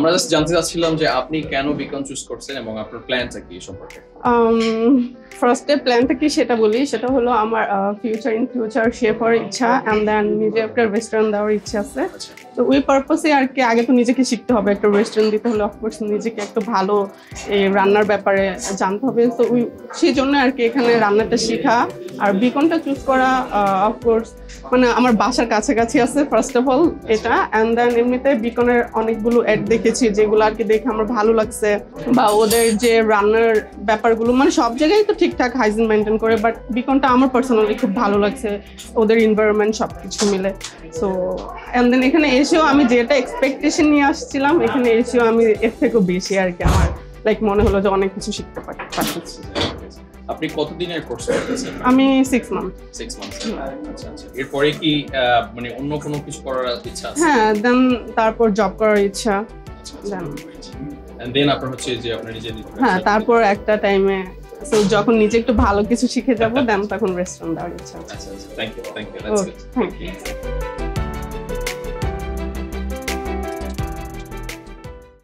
আমরা জাস্ট জানতে চাচ্ছিলাম যে আপনি কেন বিকন চুজ করছেন এবং আপনার প্ল্যানটা কি সম্পর্কে। ফার্স্টে প্ল্যানটা কি সেটা বলি, সেটা হলো আমার ফিউচার শেফ হওয়ার ইচ্ছা, অ্যান্ড দেন নিজে একটা রেস্টুরেন্ট দেওয়ার ইচ্ছা আছে। তো ওই পারপাসে আর কি আগে তো নিজেকে শিখতে হবে, একটা রেস্টুরেন্ট দিতে হলে অফকোর্স নিজেকে একটু ভালো এই রান্নার ব্যাপারে জানতে হবে। তো ওই সেই জন্য আর কি এখানে রান্নাটা শেখা আর বিকনটা চুজ করা। অফকোর্স মানে আমার বাসার কাছাকাছি আছে ফার্স্ট অফ অল এটা, অ্যান্ড দেন এমনিতে বিকনের অনেকগুলো অ্যাড দেখেছি যেগুলো আর কি দেখে আমার ভালো লাগছে, বা ওদের যে রান্নার ব্যাপারগুলো মানে সব জায়গায় তো ঠিকঠাক হাইজিন মেনটেন করে, বাট বিকনটা আমার পার্সোনালি খুব ভালো লাগছে, ওদের এনভায়রনমেন্ট সবকিছু মিলে। সো অ্যান্ড দেন এখানে এসেও আমি যেটা এক্সপেকটেশন নিয়ে আসছিলাম, এখানে এসেও আমি এর থেকেও বেশি আর কি আমার লাইক মনে হলো যে অনেক কিছু শিখতে পারতেছি। আপনি কতদিনের কোর্স করতেছেন? আমি 6 মান্থ। 6 মান্থস। আচ্ছা আচ্ছা। এরপরে কি মানে অন্য কোনো কিছু করার ইচ্ছা আছে? হ্যাঁ, দেন তারপর জব করার ইচ্ছা। দেন আপনার হচ্ছে যে আপনি নিজে হ্যাঁ, তারপর একটা টাইমে সো যখন নিজে একটু ভালো কিছু শিখে যাব দেন তখন রেস্টুরেন্ট দেওয়ার ইচ্ছা আছে। আচ্ছা আচ্ছা, thank you, that's good. Thank you.